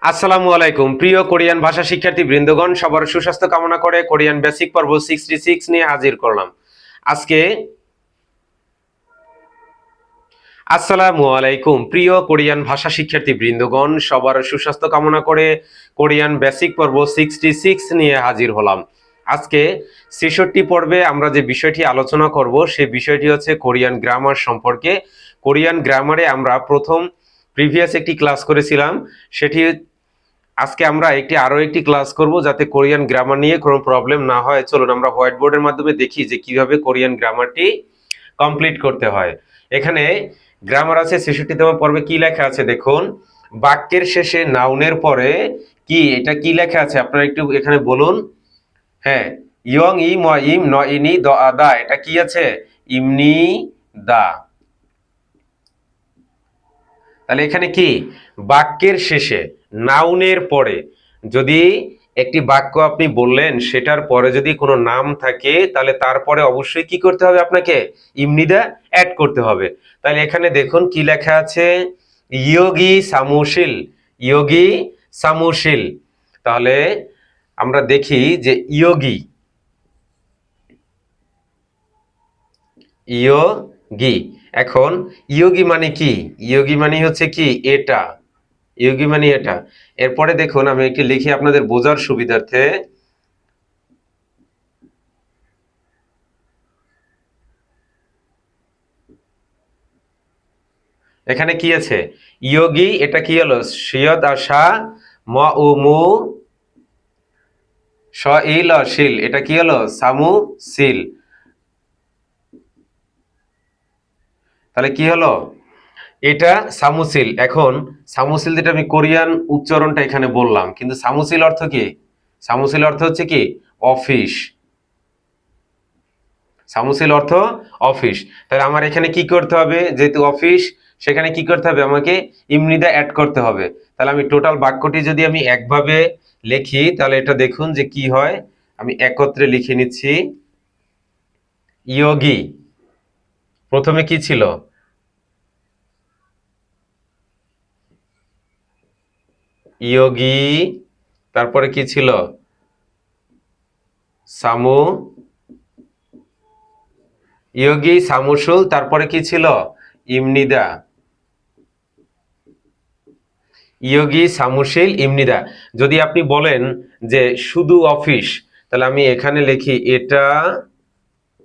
আসসালামু আলাইকুম প্রিয় কোরিয়ান ভাষা শিক্ষার্থী বৃন্দগণ, সবার সুস্বাস্থ্য কামনা করে কোরিয়ান বেসিক পর্ব 66 নিয়ে হাজির করলাম আজকে। আসসালামু আলাইকুম প্রিয় কোরিয়ান ভাষা শিক্ষার্থী বৃন্দগণ, সবার সুস্বাস্থ্য কামনা করে কোরিয়ান বেসিক পর্ব 66 নিয়ে হাজির হলাম আজকে। 66 পর্বে আমরা যে বিষয়টি আলোচনা করব সেই বিষয়টি হচ্ছে কোরিয়ান গ্রামার সম্পর্কে। কোরিয়ান গ্রামারে আমরা প্রথম প্রিভিয়াস একটি ক্লাস করেছিলাম, সেটি আজকে আমরা আরো একটি ক্লাস করব যাতে কোরিয়ান গ্রামার নিয়ে কোনো প্রবলেম না হয়। চলুন আমরা হোয়াইট বোর্ডের মাধ্যমে দেখি যে কিভাবে কোরিয়ান গ্রামারটি কমপ্লিট করতে হয়। এখানে গ্রামার আছে 66তম পর্বে কি লেখা আছে দেখুন। বাক্যের শেষে নাউনের পরে কি, এটা কি লেখা আছে আপনারা একটু এখানে বলুন। হ্যাঁ, ইয়ং ই ম ইম ন ইনি দ আদা, এটা কি আছে? ইমনি দা। তাহলে এখানে কি, বাক্যের শেষে নাউনের পরে যদি একটি বাক্য আপনি বললেন, সেটার পরে যদি কোনো নাম থাকে তাহলে তারপরে অবশ্যই কি করতে হবে, আপনাকে ইমনিদা অ্যাড করতে হবে। তাহলে এখানে দেখুন কি লেখা আছে, ইয়োগী সামুশিল, ইয়োগী সামুশিল। তাহলে আমরা দেখি যে ইয়োগী, ইয়োগী, এখন ইয়োগী মানে কি? ইয়োগী মানে হচ্ছে কি, এটা। ইয়োগী মানে এটা। এরপরে দেখুন আমি একটু লিখি আপনাদের বোঝার সুবিধার্থে। এখানে কি আছে, ইয়োগী, এটা কি হলো শিয়দ আর শা, ম উ মু স ইল শিল, এটা কি হলো সামু সিল। তাহলে কি হলো, এটা সামুসিল। এখন সামুসিল যেটা আমি কোরিয়ান উচ্চারণটা এখানে বললাম, কিন্তু সামুসিল অর্থ কি? সামুসিল অর্থ হচ্ছে কি, অফিস। সামুসিল অর্থ অফিস। তাহলে আমার এখানে কি করতে হবে, যেহেতু অফিস সেখানে কি করতে হবে, আমাকে ইমনিদা অ্যাড করতে হবে। তাহলে আমি টোটাল বাক্যটি যদি আমি একভাবে লিখি তাহলে এটা দেখুন যে কি হয়। আমি একত্রে লিখে নিচ্ছি। ইয়োগী, প্রথমে কি ছিল, ইয়োগী, তারপরে কি ছিল, সামু, ইয়োগী সামুসুল, তারপরে কি ছিল, ইমনিদা। ইয়োগী সামুশিল ইমনিদা। যদি আপনি বলেন যে শুধু অফিস, তাহলে আমি এখানে লিখি এটা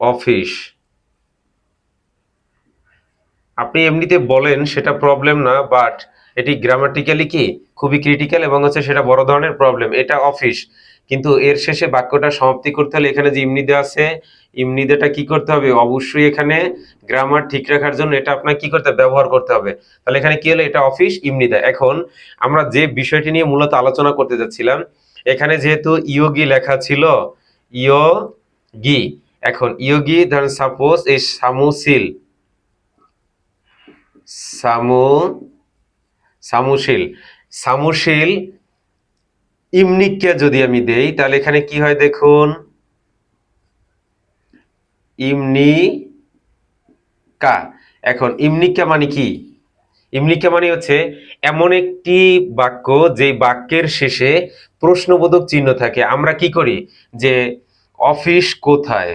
অফিস। আপনি এমনিতে বলেন সেটা প্রবলেম না, বাট এটি গ্রামাটিক্যালি কি খুবই ক্রিটিক্যাল এবং হচ্ছে সেটা বড় ধরনের প্রবলেম। এটা অফিস, কিন্তু এর শেষে বাক্যটা সমাপ্তি করতে হলে এখানে যে ইমনিদা আছে, ইমনিদাটা কি করতে হবে, অবশ্যই এখানে গ্রামার ঠিক রাখার জন্য এটা আপনাকে কি করতে হবে, ব্যবহার করতে হবে। তাহলে এখানে কি হলো, এটা অফিস ইমনিদা। এখন আমরা যে বিষয়টি নিয়ে মূলত আলোচনা করতে যাচ্ছিলাম, এখানে যেহেতু ইয়োগী লেখা ছিল, ইয়োগী, এখন ইয়োগী ধরেন সাপোজ এই সামুসিল, সামু, সামুশিল, সামুশিল ইমনিককে যদি আমি দেই তাহলে এখানে কি হয় দেখুন, ইমনিকা। এখন ইমনিকা মানে কি, ইমনিকা মানে হচ্ছে এমন একটি বাক্য যে বাক্যের শেষে প্রশ্নবোধক চিহ্ন থাকে। আমরা কি করি যে অফিস কোথায়,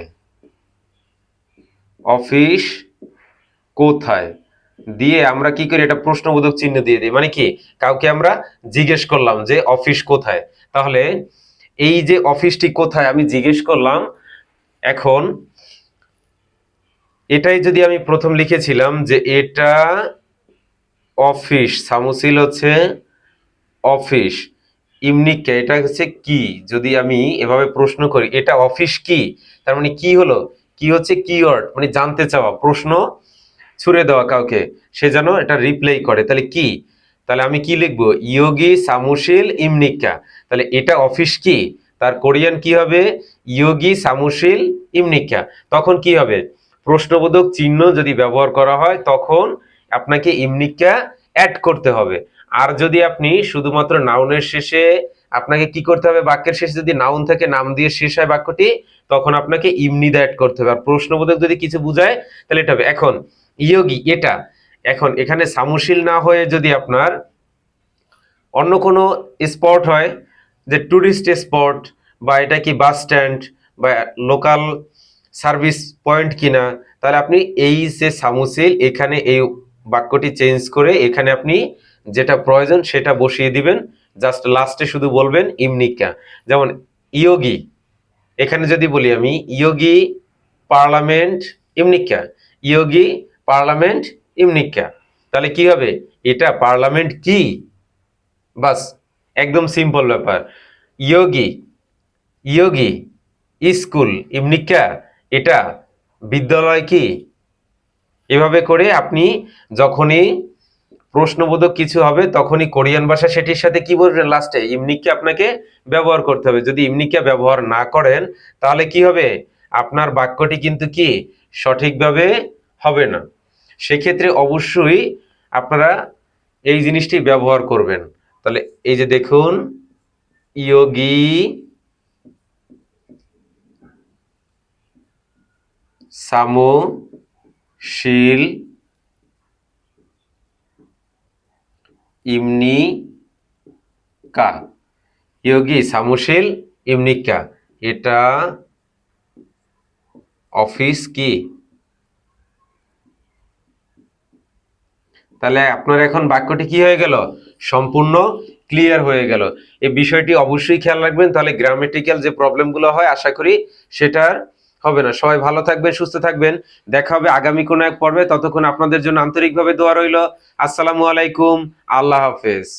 অফিস কোথায় দিয়ে আমরা কি করি, এটা প্রশ্নবোধক চিহ্ন দিয়ে দিই। মানে কি, কাউকে আমরা জিজ্ঞেস করলাম যে অফিস কোথায়। তাহলে এই যে অফিসটি কোথায় আমি জিজ্ঞেস করলাম, এখন এটাই যদি আমি প্রথম লিখেছিলাম যে এটা অফিস, সামুসিল হচ্ছে অফিস, ইমনিকা এটা হচ্ছে কি, যদি আমি এভাবে প্রশ্ন করি এটা অফিস কি, তার মানে কি হলো, কি হচ্ছে কিওয়ার্ড, মানে জানতে চাওয়া, প্রশ্ন ছুড়ে দেওয়া কাউকে, সে যেন এটা রিপ্লাই করে। তাহলে কি, তাহলে আমি কি লিখবো, ইয়োগী সামুশিল ইমনিকা। তাহলে এটা অফিস কি, তার কোরিয়ান কি হবে, ইয়োগী সামুশিল ইমনিকা। তখন কি হবে, প্রশ্নবোধক চিহ্ন যদি ব্যবহার করা হয় তখন আপনাকে ইমনিকা অ্যাড করতে হবে। আর যদি আপনি শুধুমাত্র নাউনের শেষে, আপনাকে কি করতে হবে, বাক্যের শেষে যদি নাউন থেকে নাম দিয়ে শেষ হয় বাক্যটি, তখন আপনাকে ইমনিদা অ্যাড করতে হবে। আর প্রশ্নবোধক যদি কিছু বুঝায় তাহলে এটা হবে। এখন ইয়োগী এটা, এখন এখানে সামুশিল না হয়ে যদি আপনার অন্য কোনো স্পট হয় যে ট্যুরিস্ট স্পট, বা এটা কি বাস স্ট্যান্ড বা লোকাল সার্ভিস পয়েন্ট কিনা, তাহলে আপনি এই যে সামুসিল এখানে এই বাক্যটি চেঞ্জ করে এখানে আপনি যেটা প্রয়োজন সেটা বসিয়ে দিবেন, জাস্ট লাস্টে শুধু বলবেন ইমনিকা। যেমন ইয়োগী, এখানে যদি বলি আমি ইয়োগী পার্লামেন্ট ইমনিকা, ইয়োগী পার্লামেন্ট ইমনিকা, তাহলে কি হবে, এটা পার্লামেন্ট কি, বাস একদম সিম্পল ব্যাপার। ইয়োগী, ইয়োগী স্কুল ইমনিকা, এটা বিদ্যালয় কি। এভাবে করে আপনি যখনই প্রশ্নবোধক কিছু হবে তখনই কোরিয়ান ভাষা সেটির সাথে কি বলবেন, লাস্টে ইমনিকা আপনাকে ব্যবহার করতে হবে। যদি ইমনিকা ব্যবহার না করেন তাহলে কি হবে, আপনার বাক্যটি কিন্তু কি সঠিকভাবে হবে না। সেক্ষেত্রে অবশ্যই আপনারা এই জিনিসটি ব্যবহার করবেন। তাহলে এই যে দেখুন, ইয়োগী সামুশিল ইমনিকা, ইয়োগী সামুশিল ইমনিকা, এটা অফিস কি। তাহলে আপনার এখন বাক্যটি কি হয়ে গেল, সম্পূর্ণ ক্লিয়ার হয়ে গেল। এই বিষয়টি অবশ্যই খেয়াল রাখবেন, তাহলে গ্রামেটিক্যাল যে প্রবলেমগুলো হয় আশা করি সেটার হবে না। সবাই ভালো থাকবেন, সুস্থ থাকবেন, দেখা হবে আগামী কোনো এক পর্বে। ততক্ষণ আপনাদের জন্য আন্তরিকভাবে দোয়া রইল। আসসালামু আলাইকুম, আল্লাহ হাফেজ।